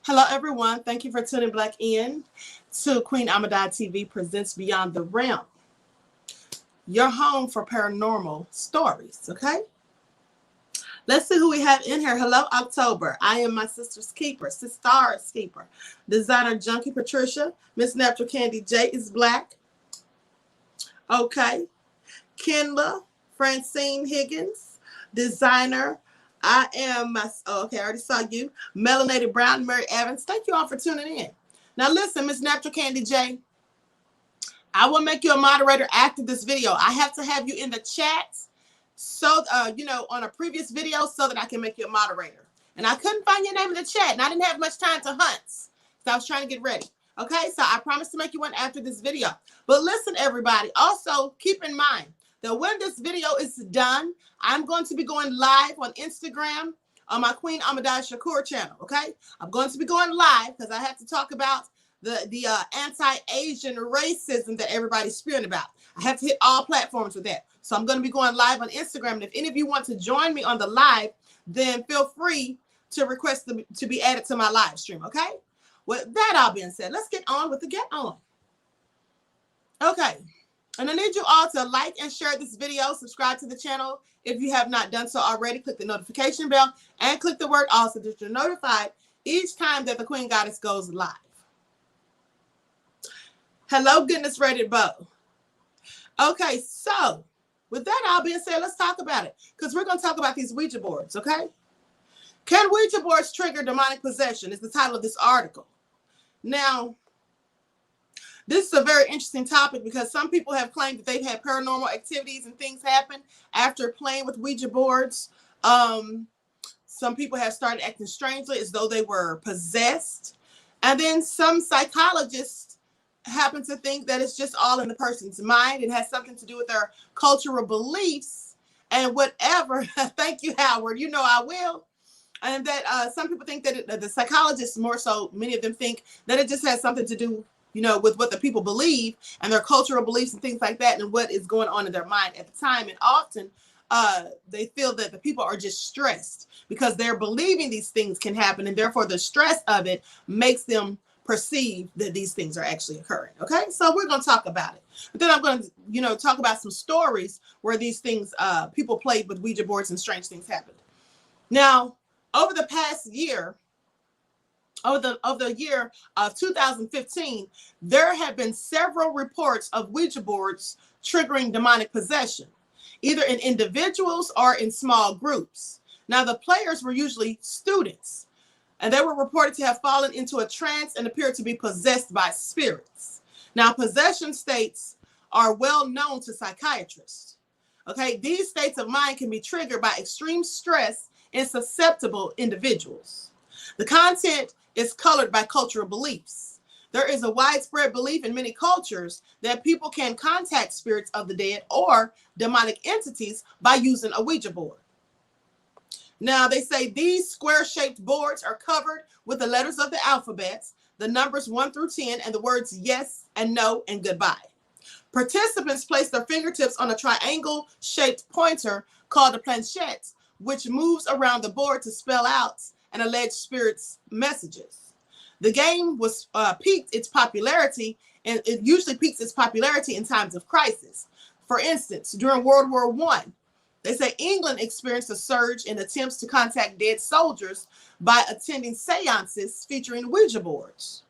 Hello, everyone. Thank you for tuning back in to Queen Ahmadiyyah TV presents Beyond the Realm, your home for paranormal stories, okay? Let's see who we have in here. Hello, October. I am my sister's keeper, sister's keeper. Designer Junkie Patricia. Miss Natural Candy J is black. Okay. Kenla Francine Higgins. Designer. I am my, okay, I already saw you. Melanated Brown, Mary Evans. Thank you all for tuning in. Now listen, Miss Natural Candy J, I will make you a moderator after this video. I have to have you in the chat, so on a previous video, so that I can make you a moderator. And I couldn't find your name in the chat, and I didn't have much time to hunt, so I was trying to get ready. Okay, so I promise to make you one after this video. But listen, everybody, also keep in mind that when this video is done, I'm going to be going live on Instagram on my Queen Ahmadiyyah channel, okay? I'm going to be going live because I have to talk about the anti-Asian racism that everybody's spewing about. I have to hit all platforms with that. So I'm going to be going live on Instagram. And if any of you want to join me on the live, then feel free to request to be added to my live stream, okay? With that all being said, let's get on with the get on. Okay. And I need you all to like and share this video, subscribe to the channel if you have not done so already. Click the notification bell and click the word all so that you're notified each time that the Queen Goddess goes live. Hello, Goodness Rated Bow. Okay, so with that all being said, let's talk about it because we're going to talk about these Ouija boards, okay? Can Ouija boards trigger demonic possession is the title of this article. Now, this is a very interesting topic because some people have claimed that they've had paranormal activities and things happen after playing with Ouija boards. Some people have started acting strangely as though they were possessed. And then some psychologists happen to think that it's just all in the person's mind. It has something to do with their cultural beliefs and whatever. Thank you, Howard. You know I will. And that some people think that the psychologists more so, many of them think that it just has something to do with what the people believe and their cultural beliefs and things like that and what is going on in their mind at the time. And often they feel that the people are just stressed because they're believing these things can happen. And therefore the stress of it makes them perceive that these things are actually occurring. Okay, so we're going to talk about it. But then I'm going to, talk about some stories where these things, people played with Ouija boards and strange things happened. Now, over the past year, of the year of 2015, there have been several reports of Ouija boards triggering demonic possession, either in individuals or in small groups. Now, the players were usually students, and they were reported to have fallen into a trance and appeared to be possessed by spirits. Now, possession states are well known to psychiatrists. Okay, these states of mind can be triggered by extreme stress in susceptible individuals. The content is colored by cultural beliefs. There is a widespread belief in many cultures that people can contact spirits of the dead or demonic entities by using a Ouija board. Now, they say these square-shaped boards are covered with the letters of the alphabet, the numbers 1 through 10, and the words yes and no and goodbye. Participants place their fingertips on a triangle-shaped pointer called a planchette, which moves around the board to spell out and alleged spirits' messages. The game was peaked its popularity, and it usually peaks its popularity in times of crisis. For instance, during World War I, they say England experienced a surge in attempts to contact dead soldiers by attending seances featuring Ouija boards.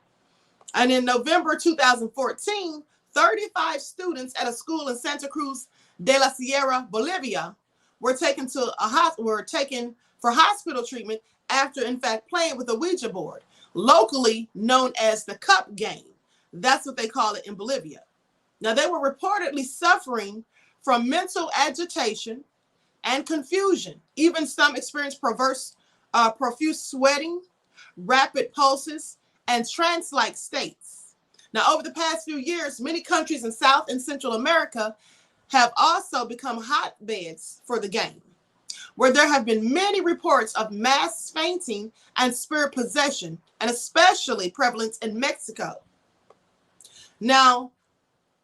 And in November 2014, 35 students at a school in Santa Cruz de la Sierra, Bolivia, were taken for hospital treatment after, in fact, playing with a Ouija board, locally known as the cup game. That's what they call it in Bolivia. Now, they were reportedly suffering from mental agitation and confusion. Even some experienced profuse sweating, rapid pulses, and trance-like states. Now, over the past few years, many countries in South and Central America have also become hotbeds for the game, where there have been many reports of mass fainting and spirit possession, and especially prevalent in Mexico. Now,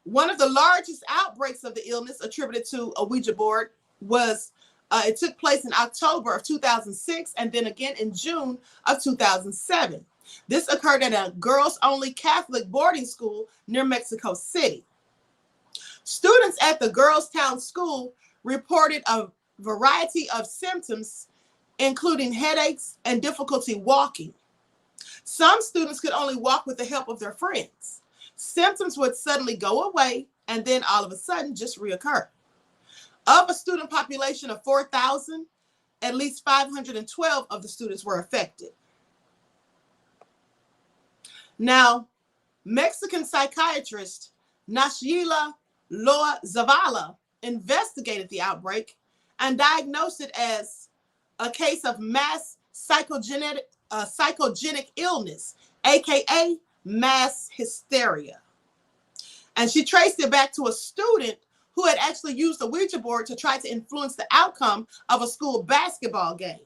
one of the largest outbreaks of the illness attributed to a Ouija board was, it took place in October of 2006 and then again in June of 2007. This occurred at a girls-only Catholic boarding school near Mexico City. Students at the Girls Town School reported a variety of symptoms, including headaches and difficulty walking. Some students could only walk with the help of their friends. Symptoms would suddenly go away and then all of a sudden just reoccur. Of a student population of 4,000, at least 512 of the students were affected. Now, Mexican psychiatrist Nachila Loa Zavala investigated the outbreak and diagnosed it as a case of mass psychogenic illness, aka mass hysteria. And she traced it back to a student who had actually used the Ouija board to try to influence the outcome of a school basketball game.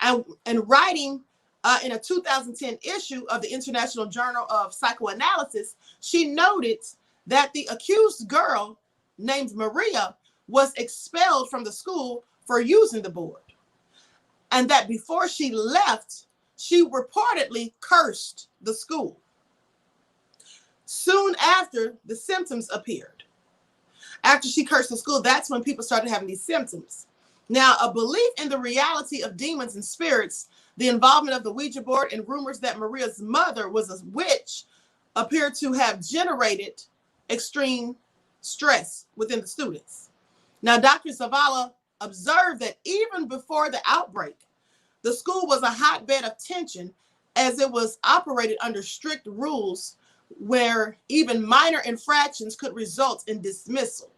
And writing in a 2010 issue of the International Journal of Psychoanalysis, she noted that the accused girl named Maria was expelled from the school for using the board. And that before she left, she reportedly cursed the school. Soon after, the symptoms appeared. After she cursed the school, that's when people started having these symptoms. Now, a belief in the reality of demons and spirits, the involvement of the Ouija board, and rumors that Maria's mother was a witch appear to have generated extreme stress within the students. Now, Dr. Zavala observed that even before the outbreak, the school was a hotbed of tension as it was operated under strict rules where even minor infractions could result in dismissal.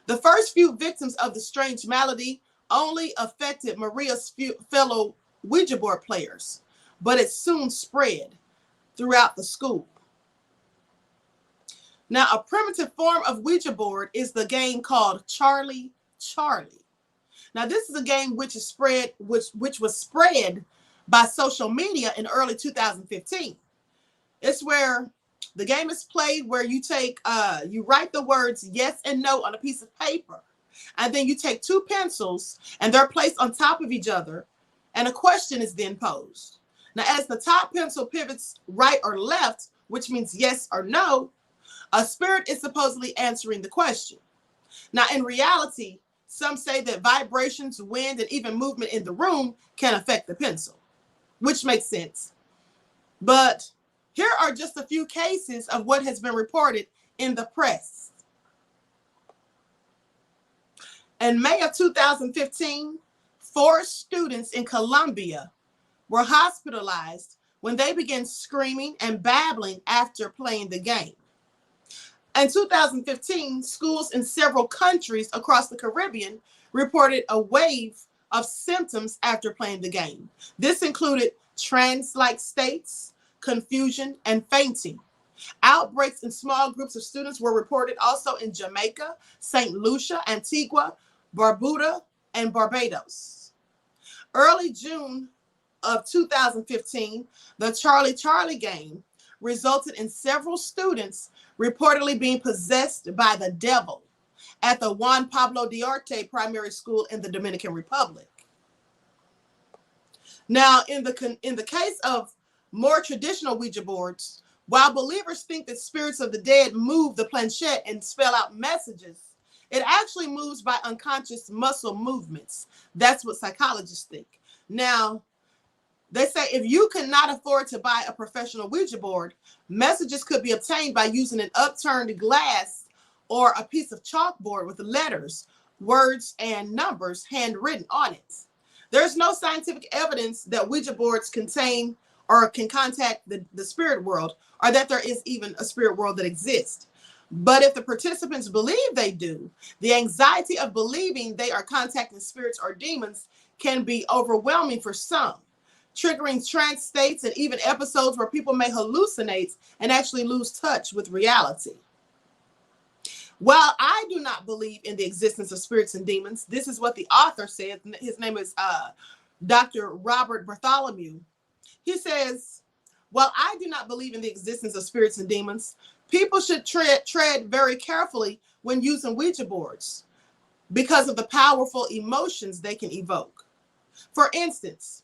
The first few victims of the strange malady only affected Maria's fellow Ouija board players, but it soon spread throughout the school. Now, a primitive form of Ouija board is the game called Charlie Charlie. Now, this is a game which was spread by social media in early 2015. It's where the game is played where you you write the words yes and no on a piece of paper, and then you take two pencils and they're placed on top of each other, and a question is then posed. Now, as the top pencil pivots right or left, which means yes or no, a spirit is supposedly answering the question. Now, in reality, some say that vibrations, wind, and even movement in the room can affect the pencil, which makes sense. But here are just a few cases of what has been reported in the press. In May of 2015, 4 students in Colombia were hospitalized when they began screaming and babbling after playing the game. In 2015, schools in several countries across the Caribbean reported a wave of symptoms after playing the game. This included trance-like states, confusion, and fainting. Outbreaks in small groups of students were reported also in Jamaica, St. Lucia, Antigua, Barbuda, and Barbados. Early June of 2015, the Charlie Charlie game resulted in several students reportedly being possessed by the devil at the Juan Pablo Duarte Primary School in the Dominican Republic. Now, in the case of more traditional Ouija boards, while believers think that spirits of the dead move the planchette and spell out messages, it actually moves by unconscious muscle movements. That's what psychologists think. Now, they say if you cannot afford to buy a professional Ouija board, messages could be obtained by using an upturned glass or a piece of chalkboard with letters, words, and numbers handwritten on it. There's no scientific evidence that Ouija boards contain or can contact the spirit world, or that there is even a spirit world that exists. But if the participants believe they do, the anxiety of believing they are contacting spirits or demons can be overwhelming for some, triggering trance states and even episodes where people may hallucinate and actually lose touch with reality. While I do not believe in the existence of spirits and demons, this is what the author said. His name is Dr. Robert Bartholomew. He says, while I do not believe in the existence of spirits and demons, people should tread very carefully when using Ouija boards because of the powerful emotions they can evoke. For instance,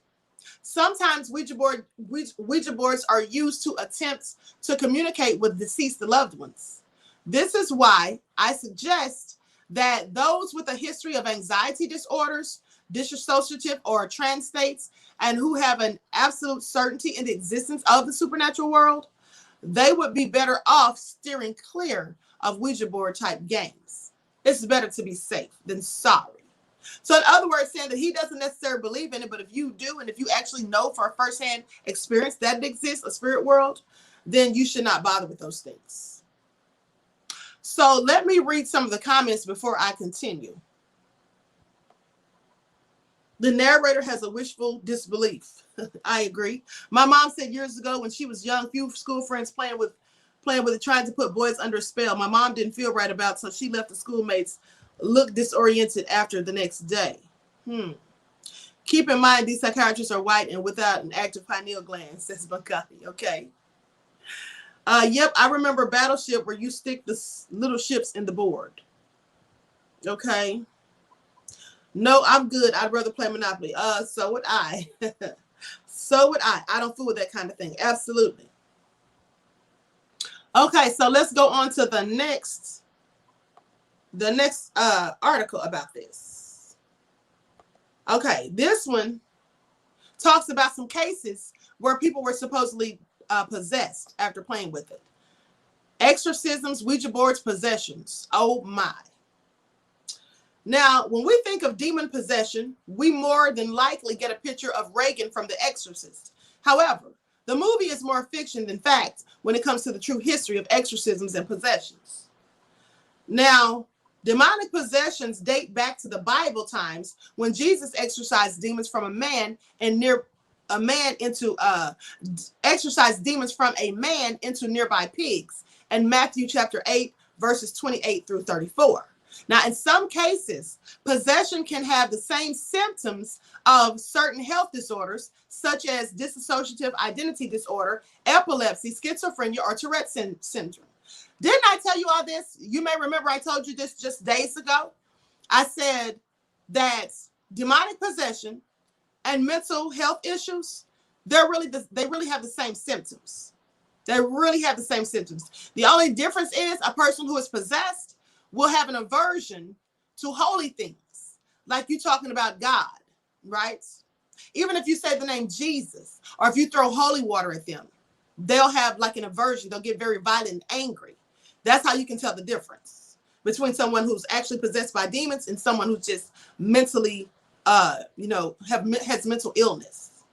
Sometimes Ouija boards are used to attempt to communicate with deceased loved ones. This is why I suggest that those with a history of anxiety disorders, dissociative or trance states, and who have an absolute certainty in the existence of the supernatural world, they would be better off steering clear of Ouija board type games. It's better to be safe than sorry. So in other words, saying that he doesn't necessarily believe in it, but if you do, and if you actually know for a firsthand experience that it exists, a spirit world, then you should not bother with those things. So let me read some of the comments before I continue. The narrator has a wishful disbelief. I agree. My mom said years ago when she was young, few school friends playing with it, trying to put boys under a spell. My mom didn't feel right about it, so she left the schoolmates look disoriented after the next day. Keep in mind, these psychiatrists are white and without an active pineal gland, says Bakati. Okay. Yep, I remember Battleship where you stick the little ships in the board. Okay. No, I'm good. I'd rather play Monopoly. So would I. So would I. I don't fool with that kind of thing. Absolutely. Okay, so let's go on to the next article about this. Okay, this one talks about some cases where people were supposedly possessed after playing with it. Exorcisms, Ouija boards, possessions. Oh my. Now, when we think of demon possession, we more than likely get a picture of Reagan from The Exorcist. However, the movie is more fiction than fact when it comes to the true history of exorcisms and possessions. Now, demonic possessions date back to the Bible times when Jesus exorcised demons from a man exorcised demons from a man into nearby pigs in Matthew chapter 8, verses 28 through 34. Now, in some cases, possession can have the same symptoms of certain health disorders, such as dissociative identity disorder, epilepsy, schizophrenia, or Tourette syndrome. Didn't I tell you all this? You may remember I told you this just days ago. I said that demonic possession and mental health issues, they really have the same symptoms. They really have the same symptoms. The only difference is a person who is possessed will have an aversion to holy things, like you talking about God, right? Even if you say the name Jesus, or if you throw holy water at them, they'll have like an aversion. They'll get very violent and angry. That's how you can tell the difference between someone who's actually possessed by demons and someone who's just mentally, has mental illness.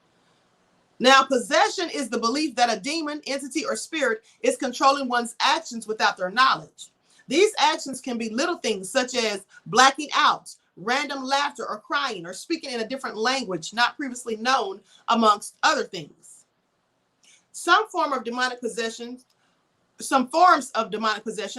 Now, possession is the belief that a demon, entity, or spirit is controlling one's actions without their knowledge. These actions can be little things such as blacking out, random laughter, or crying, or speaking in a different language not previously known, amongst other things. Some forms of demonic possession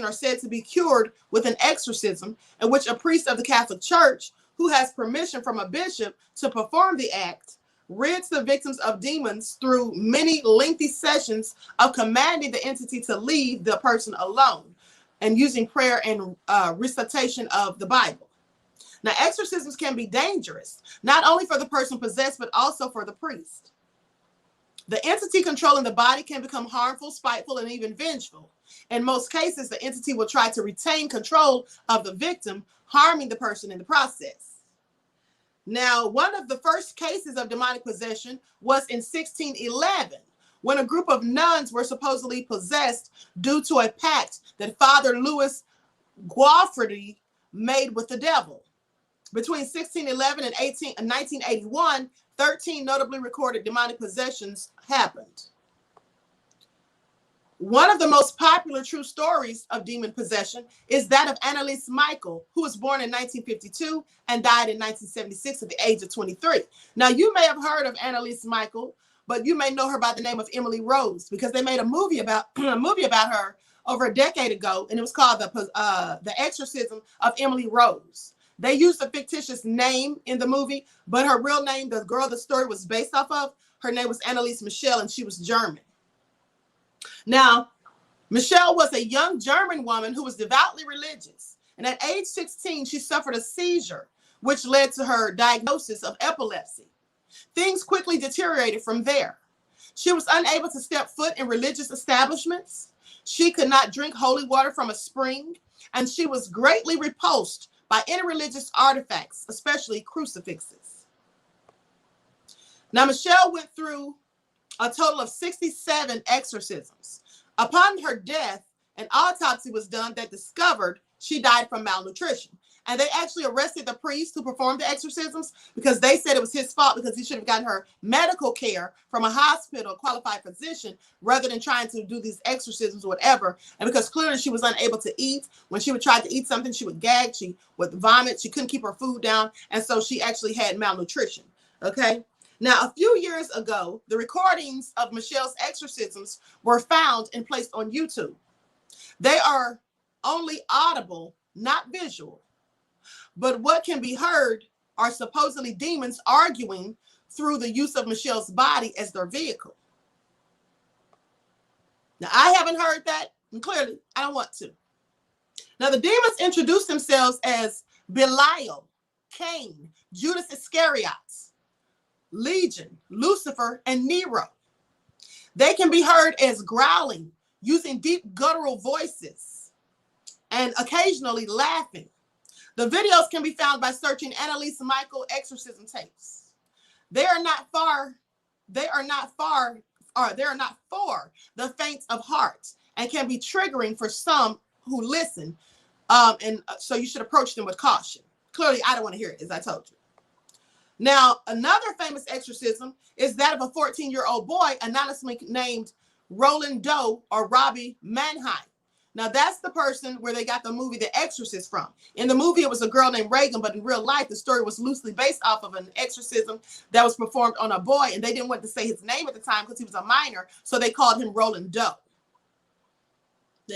are said to be cured with an exorcism, in which a priest of the Catholic Church, who has permission from a bishop to perform the act, rids the victims of demons through many lengthy sessions of commanding the entity to leave the person alone, and using prayer and recitation of the Bible. Now, exorcisms can be dangerous, not only for the person possessed, but also for the priest. The entity controlling the body can become harmful, spiteful, and even vengeful. In most cases, the entity will try to retain control of the victim, harming the person in the process. Now, one of the first cases of demonic possession was in 1611, when a group of nuns were supposedly possessed due to a pact that Father Louis Guafredi made with the devil. Between 1611 and 1981, 13 notably recorded demonic possessions happened. One of the most popular true stories of demon possession is that of Annalise Michael, who was born in 1952 and died in 1976 at the age of 23. Now, you may have heard of Annalise Michael, but you may know her by the name of Emily Rose, because they made a movie about her over a decade ago, and it was called The Exorcism of Emily Rose. They used a fictitious name in the movie, but her real name, the girl the story was based off of, her name was Annalise Michel, and she was German. Now, Michelle was a young German woman who was devoutly religious, and at age 16, she suffered a seizure, which led to her diagnosis of epilepsy. Things quickly deteriorated from there. She was unable to step foot in religious establishments. She could not drink holy water from a spring, and she was greatly repulsed by any religious artifacts, especially crucifixes. Now, Michelle went through a total of 67 exorcisms. Upon her death, an autopsy was done that discovered she died from malnutrition. And they actually arrested the priest who performed the exorcisms because they said it was his fault because he should have gotten her medical care from a hospital, a qualified physician, rather than trying to do these exorcisms or whatever. And because clearly she was unable to eat. When she would try to eat something, she would gag, she would vomit, she couldn't keep her food down. And so she actually had malnutrition. Okay. Now, a few years ago, the recordings of Michelle's exorcisms were found and placed on YouTube. They are only audible, not visual. But what can be heard are supposedly demons arguing through the use of Michelle's body as their vehicle. Now, I haven't heard that, and clearly, I don't want to. Now, the demons introduce themselves as Belial, Cain, Judas Iscariot, Legion, Lucifer, and Nero. They can be heard as growling, using deep guttural voices, and occasionally laughing. The videos can be found by searching Annalise Michael exorcism tapes. They are not for the faint of heart and can be triggering for some who listen. And so you should approach them with caution. Clearly, I don't want to hear it, as I told you. Now, another famous exorcism is that of a 14-year-old boy anonymously named Roland Doe or Robbie Mannheim. Now, that's the person where they got the movie The Exorcist from. In the movie, it was a girl named Reagan, but in real life, the story was loosely based off of an exorcism that was performed on a boy, and they didn't want to say his name at the time because he was a minor, so they called him Roland Doe.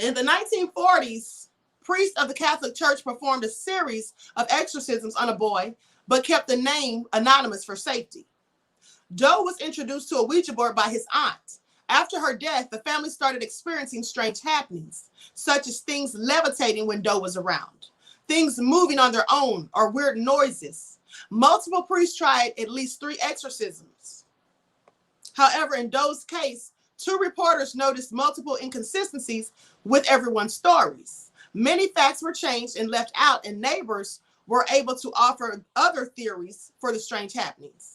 In the 1940s, priests of the Catholic Church performed a series of exorcisms on a boy, but kept the name anonymous for safety. Doe was introduced to a Ouija board by his aunt. After her death, the family started experiencing strange happenings, such as things levitating when Doe was around, things moving on their own, or weird noises. Multiple priests tried at least 3 exorcisms. However, in Doe's case, 2 reporters noticed multiple inconsistencies with everyone's stories. Many facts were changed and left out, and neighbors were able to offer other theories for the strange happenings.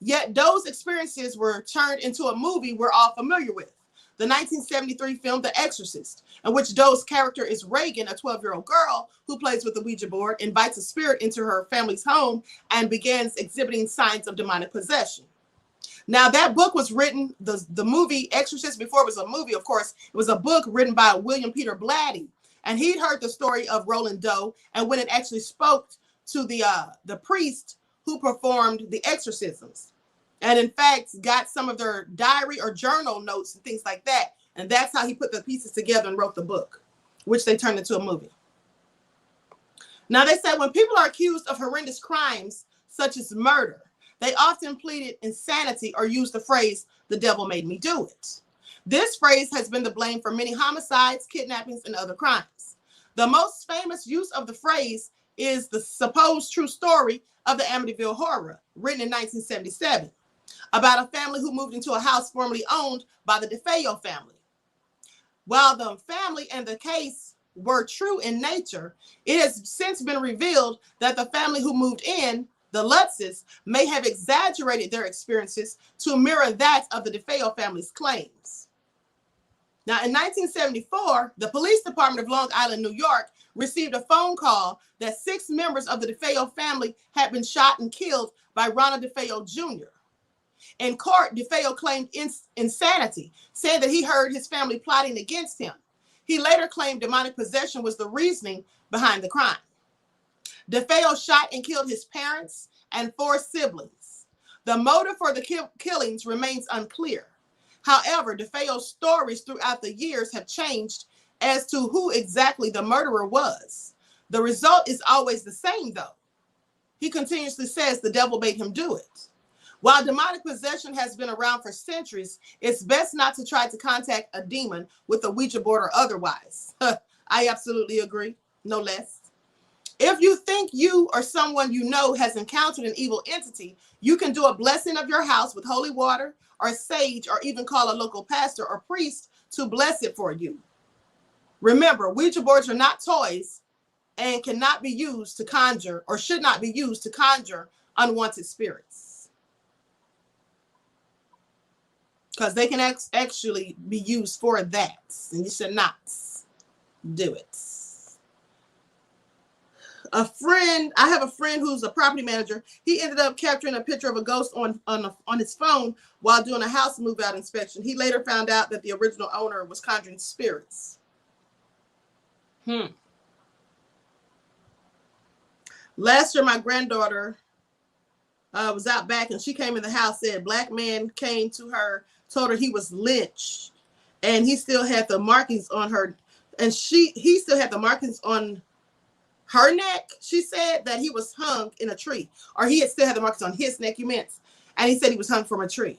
Yet those experiences were turned into a movie we're all familiar with, the 1973 film The Exorcist, in which Doe's character is Reagan, a 12-year-old girl who plays with the Ouija board, invites a spirit into her family's home, and begins exhibiting signs of demonic possession. Now, that book was written, the movie Exorcist, before it was a movie, of course, it was a book written by William Peter Blatty, and he'd heard the story of Roland Doe and went and actually spoke to the priest who performed the exorcisms, and in fact got some of their diary or journal notes and things like that. And that's how he put the pieces together and wrote the book, which they turned into a movie. Now, they said when people are accused of horrendous crimes such as murder, they often pleaded insanity or used the phrase, "the devil made me do it." This phrase has been the blame for many homicides, kidnappings, and other crimes. The most famous use of the phrase is the supposed true story of the Amityville Horror, written in 1977, about a family who moved into a house formerly owned by the DeFeo family. While the family and the case were true in nature, it has since been revealed that the family who moved in, the Lutzes, may have exaggerated their experiences to mirror that of the DeFeo family's claims. Now, in 1974, the police department of Long Island, New York, received a phone call that 6 members of the DeFeo family had been shot and killed by Ronald DeFeo Jr. In court, DeFeo claimed insanity, saying that he heard his family plotting against him. He later claimed demonic possession was the reasoning behind the crime. DeFeo shot and killed his parents and 4 siblings. The motive for the killings remains unclear. However, DeFeo's stories throughout the years have changed as to who exactly the murderer was. The result is always the same, though. He continuously says the devil made him do it. While demonic possession has been around for centuries, it's best not to try to contact a demon with a Ouija board or otherwise. I absolutely agree, no less. If you think you or someone you know has encountered an evil entity, you can do a blessing of your house with holy water or sage, or even call a local pastor or priest to bless it for you. Remember, Ouija boards are not toys and cannot be used to conjure, or should not be used to conjure unwanted spirits, because they can actually be used for that, and you should not do it. I have a friend who's a property manager. He ended up capturing a picture of a ghost on his phone while doing a house move out inspection. He later found out that the original owner was conjuring spirits. Last year, my granddaughter was out back, and she came in the house, said Black man came to her, told her he was lynched, and he still had the markings on her, and he still had the markings on her neck. She said that he was hung in a tree, or he had still had the markings on his neck, you meant, and he said he was hung from a tree.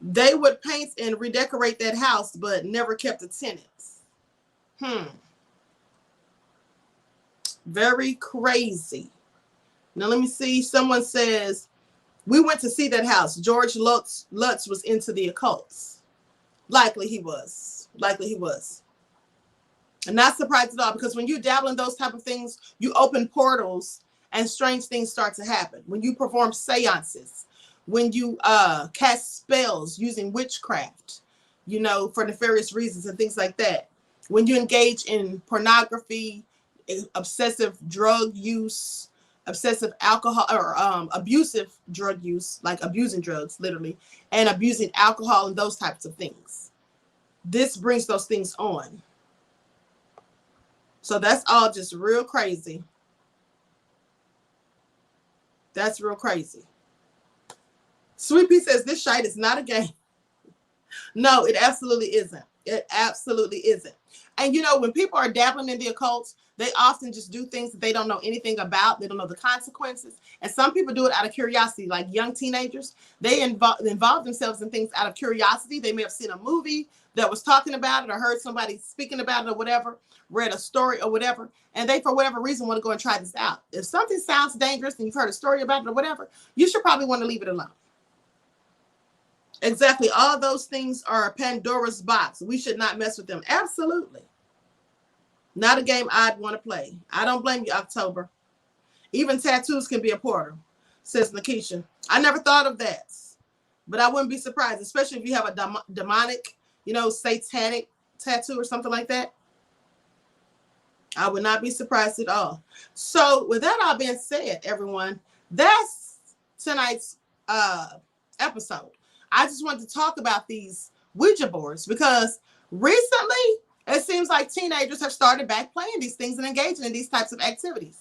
They would paint and redecorate that house, but never kept the tenants. Very crazy. Now let me see. Someone says, we went to see that house. George Lutz was into the occults. Likely he was. And not surprised at all, because when you dabble in those type of things, you open portals and strange things start to happen. When you perform seances, when you cast spells using witchcraft, for nefarious reasons and things like that. When you engage in pornography, obsessive drug use, obsessive alcohol, or abusive drug use, like abusing drugs, literally, and abusing alcohol and those types of things. This brings those things on. So that's all just real crazy. That's real crazy. Sweet Pea says this shite is not a game. No, it absolutely isn't. It absolutely isn't. And when people are dabbling in the occult, they often just do things that they don't know anything about. They don't know the consequences. And some people do it out of curiosity, like young teenagers. They involve themselves in things out of curiosity. They may have seen a movie that was talking about it, or heard somebody speaking about it, or whatever, read a story or whatever, and they, for whatever reason, want to go and try this out. If something sounds dangerous and you've heard a story about it or whatever, you should probably want to leave it alone. Exactly. All those things are Pandora's box. We should not mess with them. Absolutely. Not a game I'd want to play. I don't blame you, October. Even tattoos can be a portal, says Nikisha. I never thought of that, but I wouldn't be surprised, especially if you have a demonic, satanic tattoo or something like that. I would not be surprised at all. So with that all being said, everyone, that's tonight's episode. I just wanted to talk about these Ouija boards because recently it seems like teenagers have started back playing these things and engaging in these types of activities.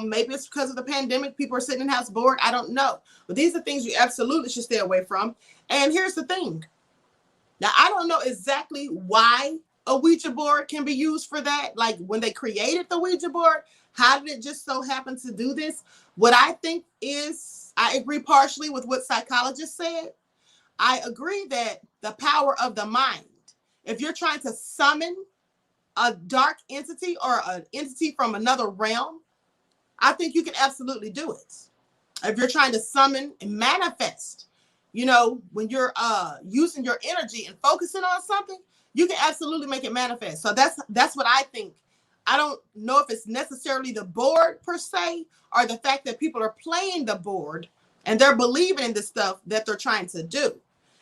Maybe it's because of the pandemic. People are sitting in house bored. I don't know. But these are things you absolutely should stay away from. And here's the thing. Now, I don't know exactly why a Ouija board can be used for that. Like when they created the Ouija board, how did it just so happen to do this? What I think is, I agree partially with what psychologists said. I agree that the power of the mind, if you're trying to summon a dark entity or an entity from another realm, I think you can absolutely do it. If you're trying to summon and manifest, when you're using your energy and focusing on something, you can absolutely make it manifest. So that's what I think. I don't know if it's necessarily the board per se, or the fact that people are playing the board and they're believing in the stuff that they're trying to do.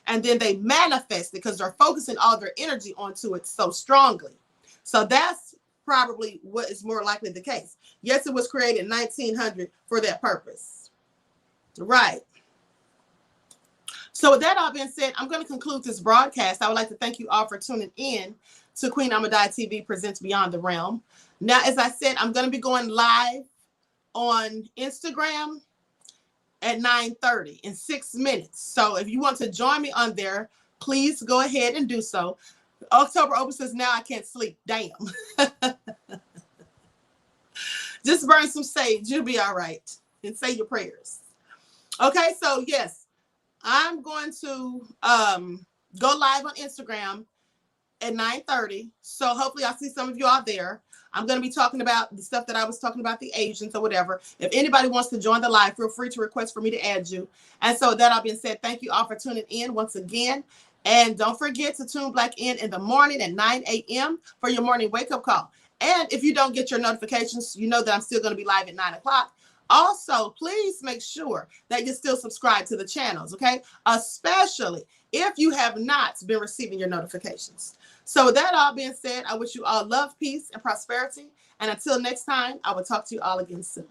And then they manifest it because they're focusing all their energy onto it so strongly. So that's probably what is more likely the case. Yes, it was created in 1900 for that purpose. Right. So with that all being said, I'm going to conclude this broadcast. I would like to thank you all for tuning in to Queen Ahmadiyyah TV Presents Beyond the Realm. Now, as I said, I'm going to be going live on Instagram at 9:30 in 6 minutes. So if you want to join me on there, please go ahead and do so. October Open says, now I can't sleep. Damn. Just burn some sage. You'll be all right. And say your prayers. Okay, so yes, I'm going to go live on Instagram at 9:30. So hopefully I'll see some of you all there. I'm going to be talking about the stuff that I was talking about, the Asians or whatever. If anybody wants to join the live, feel free to request for me to add you. And so that all being said, thank you all for tuning in once again. And don't forget to tune back in the morning at 9 a.m. for your morning wake-up call. And if you don't get your notifications, you know that I'm still going to be live at 9 o'clock. Also, please make sure that you're still subscribed to the channels, okay? Especially if you have not been receiving your notifications. So with that all being said, I wish you all love, peace, and prosperity. And until next time, I will talk to you all again soon.